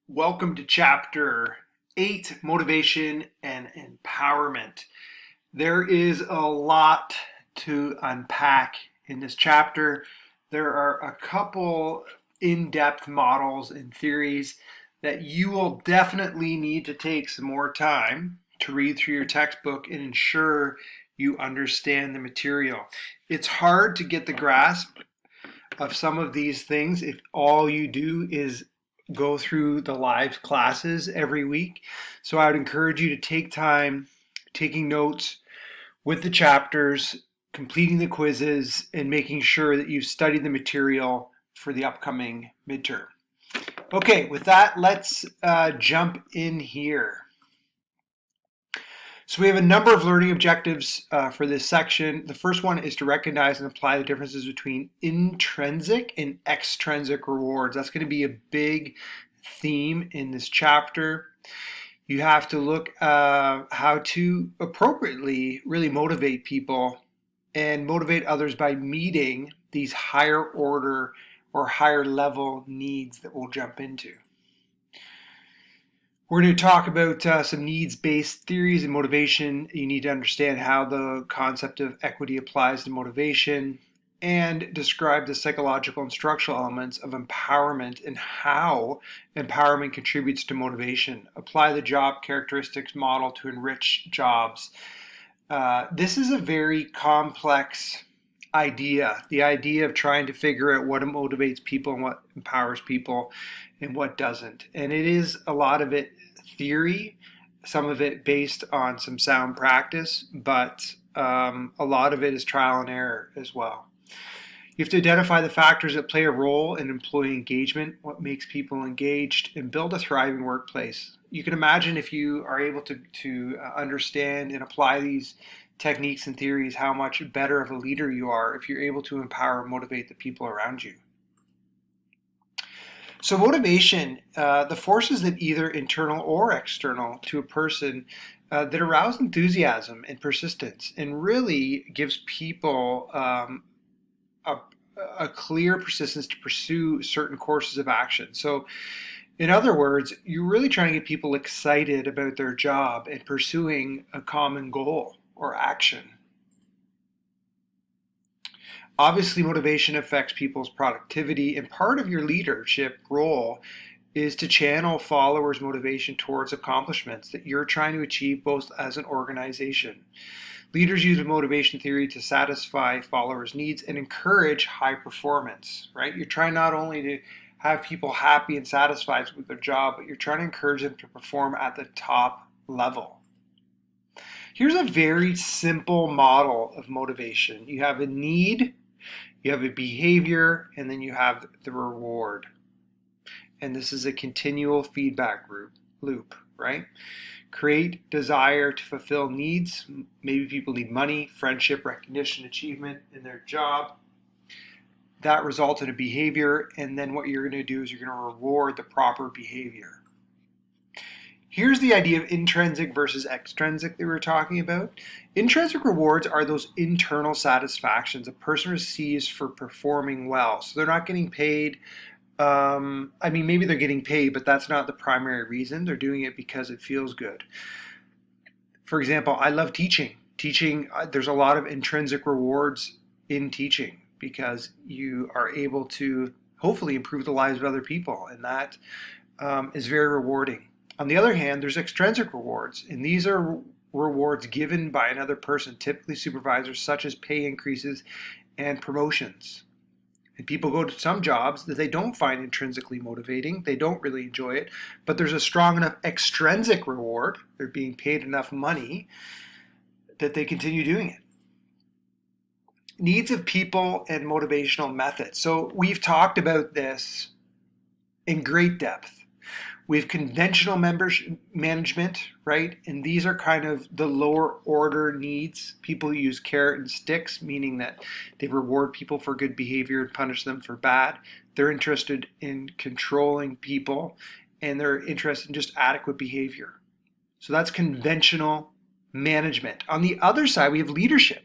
Welcome to Chapter 8, Motivation and Empowerment. There is a lot to unpack in this chapter. There are a couple in-depth models and theories that you will definitely need to take some more time to read through your textbook and ensure you understand the material. It's hard to get the grasp of some of these things if all you do is go through the live classes every week. So I would encourage you to take time taking notes with the chapters, completing the quizzes, and making sure that you've studied the material for the upcoming midterm. Okay, with that, let's jump in here. So we have a number of learning objectives for this section. The first one is to recognize and apply the differences between intrinsic and extrinsic rewards. That's going to be a big theme in this chapter. You have to look how to appropriately really motivate people and motivate others by meeting these higher order or higher level needs that we'll jump into. We're going to talk about some needs-based theories and motivation. You need to understand how the concept of equity applies to motivation and describe the psychological and structural elements of empowerment and how empowerment contributes to motivation. Apply the job characteristics model to enrich jobs. This is a very complex idea, the idea of trying to figure out what motivates people and what empowers people and what doesn't. And it is a lot of it theory, some of it based on some sound practice, but a lot of it is trial and error as well. You have to identify the factors that play a role in employee engagement, what makes people engaged, and build a thriving workplace. You can imagine if you are able to understand and apply these techniques and theories, how much better of a leader you are if you're able to empower and motivate the people around you. So motivation, the forces that either internal or external to a person that arouse enthusiasm and persistence and really gives people a clear persistence to pursue certain courses of action. So in other words, you're really trying to get people excited about their job and pursuing a common goal or action. Obviously, motivation affects people's productivity, and part of your leadership role is to channel followers' motivation towards accomplishments that you're trying to achieve both as an organization. Leaders use motivation theory to satisfy followers' needs and encourage high performance, right? You're trying not only to have people happy and satisfied with their job, but you're trying to encourage them to perform at the top level. Here's a very simple model of motivation. You have a need, you have a behavior, and then you have the reward. And this is a continual feedback loop, right? Create desire to fulfill needs. Maybe people need money, friendship, recognition, achievement in their job. That results in a behavior, and then what you're going to do is you're going to reward the proper behavior. Here's the idea of intrinsic versus extrinsic that we were talking about. Intrinsic rewards are those internal satisfactions a person receives for performing well. So they're not getting paid. Maybe they're getting paid, but that's not the primary reason. They're doing it because it feels good. For example, I love teaching. There's a lot of intrinsic rewards in teaching because you are able to hopefully improve the lives of other people, and that is very rewarding. On the other hand, there's extrinsic rewards, and these are rewards given by another person, typically supervisors, such as pay increases and promotions. And people go to some jobs that they don't find intrinsically motivating, they don't really enjoy it, but there's a strong enough extrinsic reward, they're being paid enough money, that they continue doing it. Needs of people and motivational methods. So we've talked about this in great depth. We have conventional management, right? And these are kind of the lower order needs. People use carrot and sticks, meaning that they reward people for good behavior and punish them for bad. They're interested in controlling people, and they're interested in just adequate behavior. So that's conventional management. On the other side, we have leadership.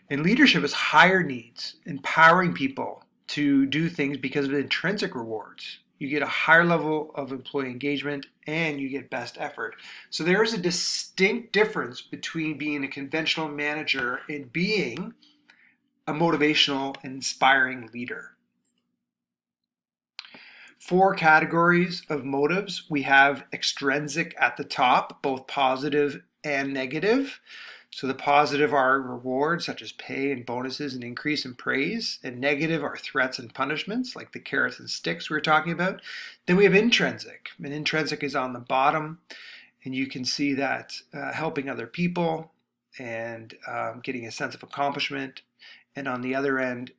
And leadership is higher needs, empowering people to do things because of intrinsic rewards. you get a higher level of employee engagement, and you get best effort. So there is a distinct difference between being a conventional manager and being a motivational and inspiring leader. 4 categories of motives. We have extrinsic at the top, both positive and negative. So the positive are rewards such as pay and bonuses and increase in praise, and negative are threats and punishments like the carrots and sticks we were talking about. Then we have intrinsic, and intrinsic is on the bottom, and you can see that helping other people and getting a sense of accomplishment, and on the other end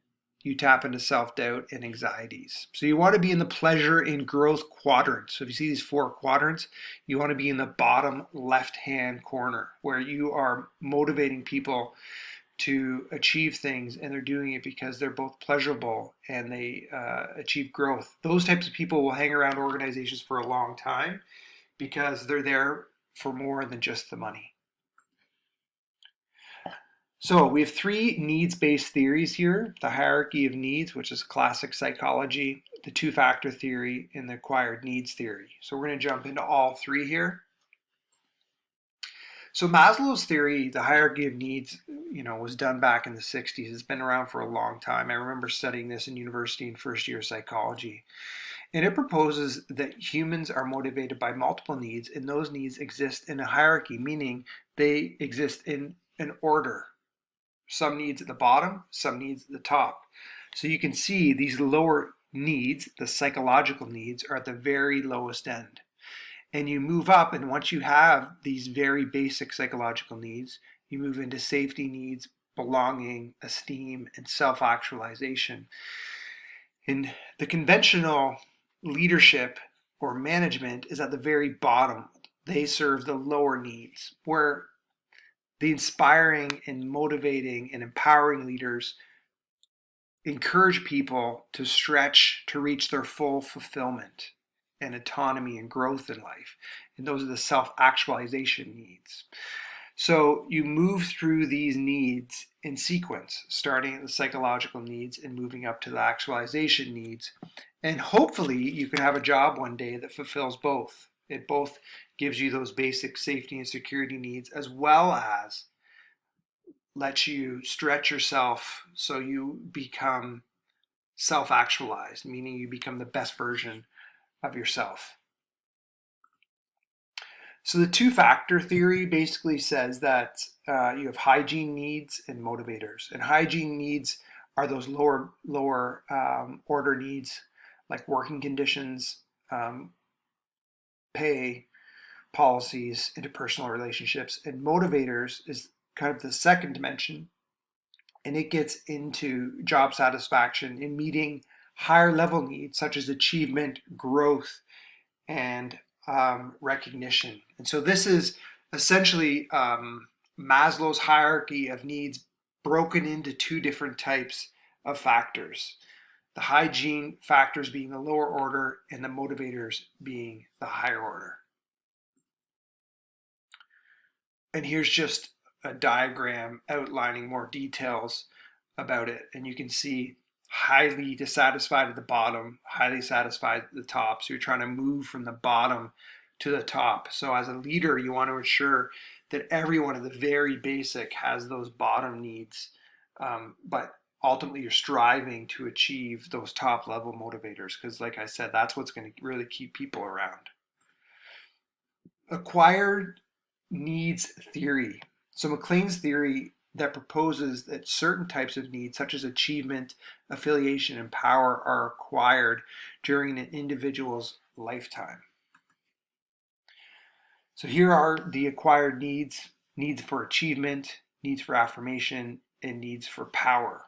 you tap into self-doubt and anxieties. So you want to be in the pleasure and growth quadrant. So if you see these 4 quadrants, you want to be in the bottom left-hand corner where you are motivating people to achieve things, and they're doing it because they're both pleasurable and they achieve growth. Those types of people will hang around organizations for a long time because they're there for more than just the money. So we have 3 needs-based theories here: the hierarchy of needs, which is classic psychology, the 2-factor theory, and the acquired needs theory. So we're going to jump into all 3 here. So Maslow's theory, the hierarchy of needs, was done back in the 60s. It's been around for a long time. I remember studying this in university in first year psychology. And it proposes that humans are motivated by multiple needs, and those needs exist in a hierarchy, meaning they exist in an order. Some needs at the bottom, some needs at the top. So you can see these lower needs, the psychological needs, are at the very lowest end. And you move up, and once you have these very basic psychological needs, you move into safety needs, belonging, esteem, and self-actualization. And the conventional leadership or management is at the very bottom. They serve the lower needs, where the inspiring and motivating and empowering leaders encourage people to stretch to reach their full fulfillment and autonomy and growth in life. And those are the self-actualization needs. So you move through these needs in sequence, starting at the psychological needs and moving up to the actualization needs. And hopefully you can have a job one day that fulfills both. It both gives you those basic safety and security needs, as well as lets you stretch yourself so you become self-actualized, meaning you become the best version of yourself. So the 2-factor theory basically says that you have hygiene needs and motivators. And hygiene needs are those lower order needs like working conditions, pay, policies, interpersonal relationships. And motivators is kind of the second dimension, and it gets into job satisfaction in meeting higher level needs such as achievement, growth, and recognition. And so this is essentially Maslow's hierarchy of needs broken into 2 different types of factors. The hygiene factors being the lower order and the motivators being the higher order. And here's just a diagram outlining more details about it. And you can see highly dissatisfied at the bottom, highly satisfied at the top. So you're trying to move from the bottom to the top. So as a leader, you want to ensure that everyone at the very basic has those bottom needs, but ultimately you're striving to achieve those top level motivators, because like I said, that's what's going to really keep people around. Acquired needs theory. So McLean's theory that proposes that certain types of needs, such as achievement, affiliation, and power, are acquired during an individual's lifetime. So here are the acquired needs: needs for achievement, needs for affirmation, and needs for power.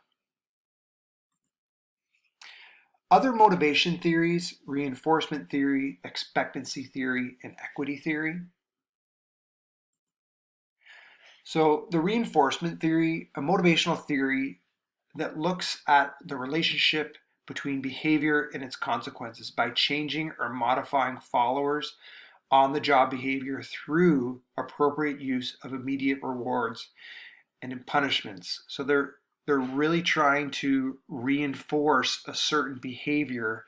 Other motivation theories: reinforcement theory, expectancy theory, and equity theory. So the reinforcement theory, a motivational theory that looks at the relationship between behavior and its consequences by changing or modifying followers' on-the-job behavior through appropriate use of immediate rewards and punishments. So they're really trying to reinforce a certain behavior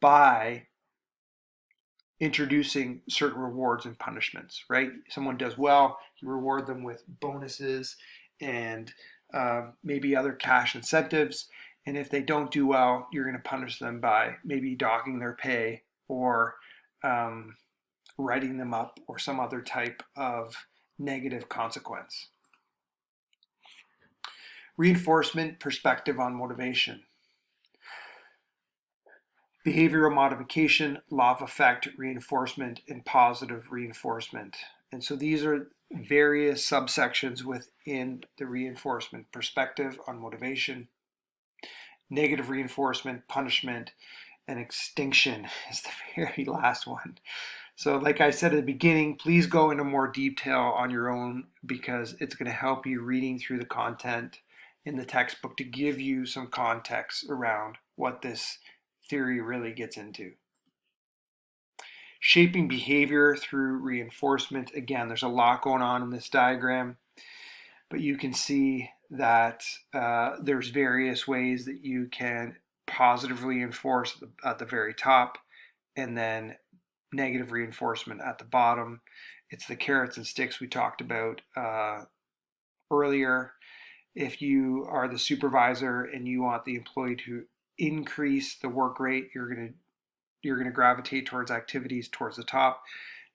by introducing certain rewards and punishments, right? Someone does well, you reward them with bonuses and maybe other cash incentives. And if they don't do well, you're going to punish them by maybe docking their pay or um, writing them up or some other type of negative consequence. Reinforcement perspective on motivation. Behavioral modification, law of effect, reinforcement, and positive reinforcement. And so these are various subsections within the reinforcement perspective on motivation. Negative reinforcement, punishment, and extinction is the very last one. So like I said at the beginning, please go into more detail on your own because it's going to help you reading through the content in the textbook to give you some context around what this theory really gets into. Shaping behavior through reinforcement. Again, there's a lot going on in this diagram, but you can see that there's various ways that you can positively reinforce at the very top and then negative reinforcement at the bottom. It's the carrots and sticks we talked about earlier. If you are the supervisor and you want the employee to increase the work rate, you're going to gravitate towards activities towards the top.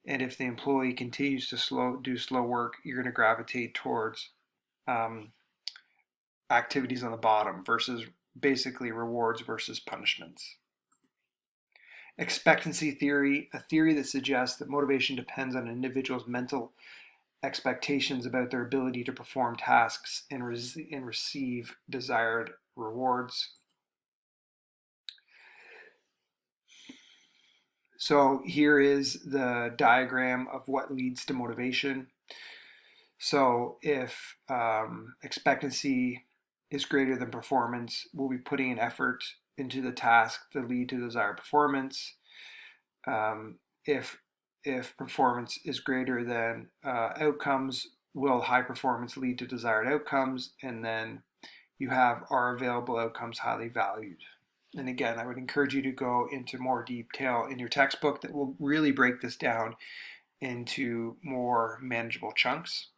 And if the employee continues to do slow work, you're going to gravitate towards activities on the bottom versus basically rewards versus punishments. Expectancy theory, a theory that suggests that motivation depends on an individual's mental expectations about their ability to perform tasks and receive desired rewards. So here is the diagram of what leads to motivation. So if expectancy is greater than performance, we'll be putting an effort into the task to lead to desired performance. If performance is greater than outcomes, will high performance lead to desired outcomes? And then you have, are available outcomes highly valued? And again, I would encourage you to go into more detail in your textbook that will really break this down into more manageable chunks.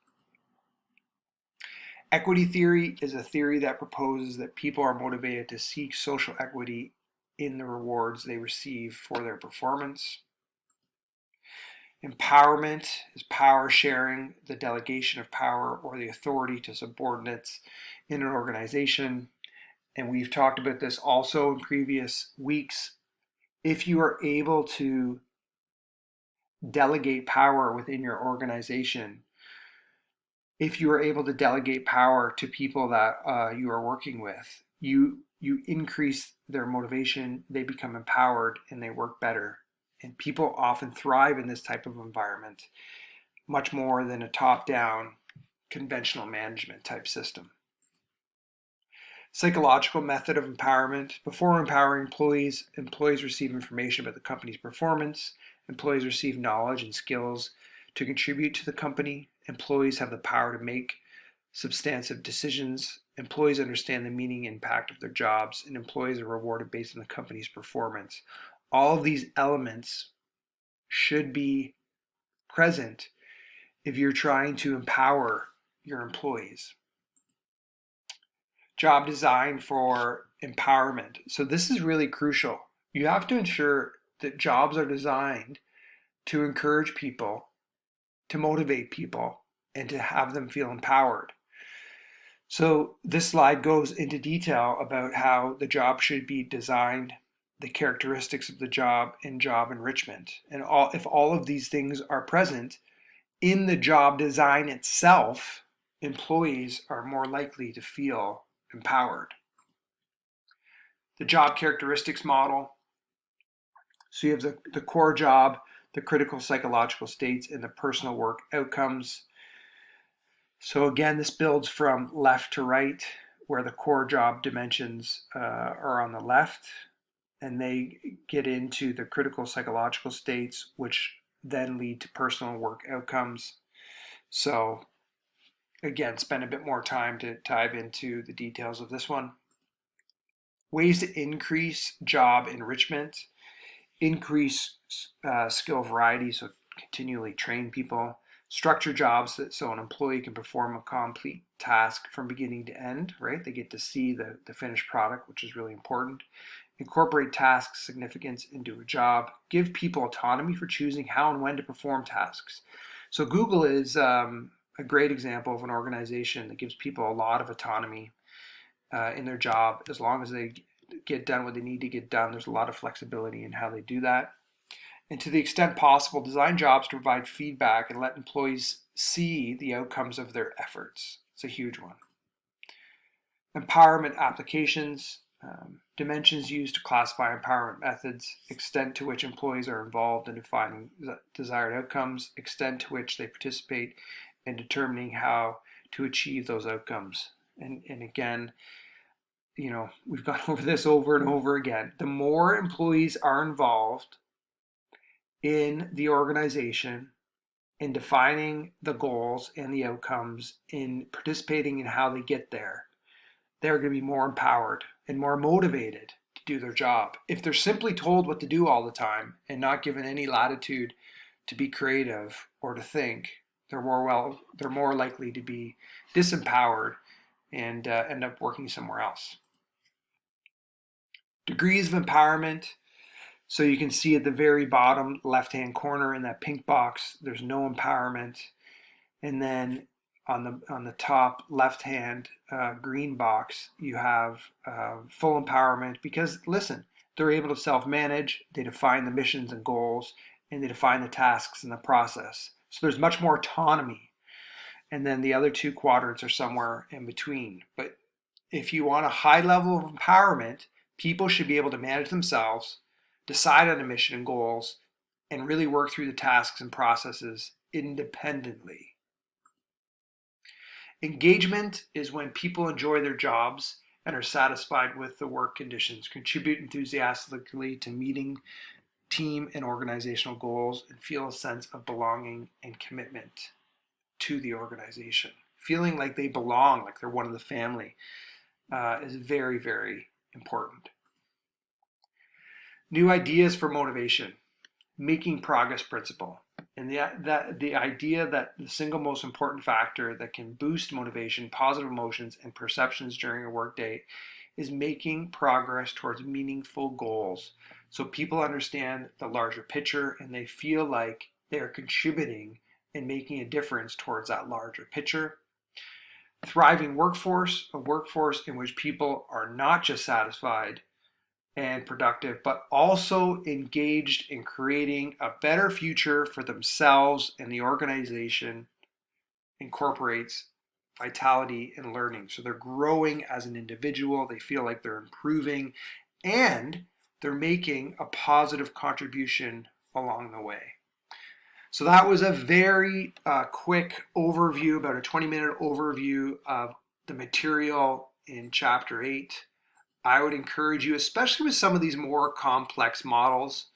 Equity theory is a theory that proposes that people are motivated to seek social equity in the rewards they receive for their performance. Empowerment is power sharing, the delegation of power or the authority to subordinates in an organization. And we've talked about this also in previous weeks. If you are able to delegate power within your organization, if you are able to delegate power to people that you are working with, you increase their motivation, they become empowered, and they work better. And people often thrive in this type of environment much more than a top-down conventional management type system. Psychological method of empowerment. Before empowering employees, employees receive information about the company's performance. Employees receive knowledge and skills to contribute to the company. Employees have the power to make substantive decisions. Employees understand the meaning and impact of their jobs, and employees are rewarded based on the company's performance. All of these elements should be present if you're trying to empower your employees. Job design for empowerment. So this is really crucial. You have to ensure that jobs are designed to encourage people, to motivate people, and to have them feel empowered. So this slide goes into detail about how the job should be designed, the characteristics of the job, and job enrichment. And if all of these things are present in the job design itself, employees are more likely to feel empowered. The job characteristics model. So you have the core job, the critical psychological states, and the personal work outcomes. So again, this builds from left to right, where the core job dimensions are on the left, and they get into the critical psychological states, which then lead to personal work outcomes. So again, spend a bit more time to dive into the details of this one. Ways to increase job enrichment increase skill variety, so continually train people, structure jobs so an employee can perform a complete task from beginning to end, right? They get to see the finished product, which is really important. Incorporate task significance into a job, give people autonomy for choosing how and when to perform tasks. So Google is a great example of an organization that gives people a lot of autonomy in their job. As long as they get done what they need to get done, there's a lot of flexibility in how they do that. And to the extent possible, design jobs to provide feedback and let employees see the outcomes of their efforts. It's a huge one. Empowerment applications, dimensions used to classify empowerment methods, extent to which employees are involved in defining desired outcomes, extent to which they participate in determining how to achieve those outcomes. And again, we've gone over this over and over again. The more employees are involved in the organization, in defining the goals and the outcomes, in participating in how they get there, they're going to be more empowered and more motivated to do their job. If they're simply told what to do all the time and not given any latitude to be creative or to think, they're more likely to be disempowered and end up working somewhere else. Degrees of empowerment. So you can see at the very bottom left-hand corner in that pink box, there's no empowerment. And then on the top left-hand green box, you have full empowerment because, listen, they're able to self-manage, they define the missions and goals, and they define the tasks and the process. So there's much more autonomy. And then the other two quadrants are somewhere in between. But if you want a high level of empowerment, people should be able to manage themselves, decide on a mission and goals, and really work through the tasks and processes independently. Engagement is when people enjoy their jobs and are satisfied with the work conditions, contribute enthusiastically to meeting team and organizational goals, and feel a sense of belonging and commitment to the organization. Feeling like they belong, like they're one of the family, is very, very important. New ideas for motivation, making progress principle. And the idea that the single most important factor that can boost motivation, positive emotions, and perceptions during a workday is making progress towards meaningful goals. So people understand the larger picture and they feel like they're contributing and making a difference towards that larger picture. Thriving workforce, a workforce in which people are not just satisfied and productive, but also engaged in creating a better future for themselves, and the organization incorporates vitality and learning. So they're growing as an individual, they feel like they're improving, and they're making a positive contribution along the way. So that was a very quick overview, about a 20-minute overview of the material in Chapter 8. I would encourage you, especially with some of these more complex models,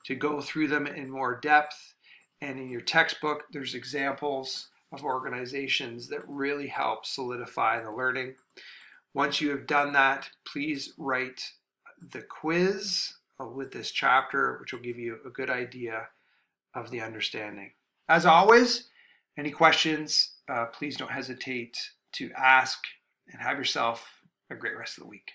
to go through them in more depth. And in your textbook, there's examples of organizations that really help solidify the learning. Once you have done that, please write the quiz with this chapter, which will give you a good idea of the understanding. As always, any questions, please don't hesitate to ask, and have yourself a great rest of the week.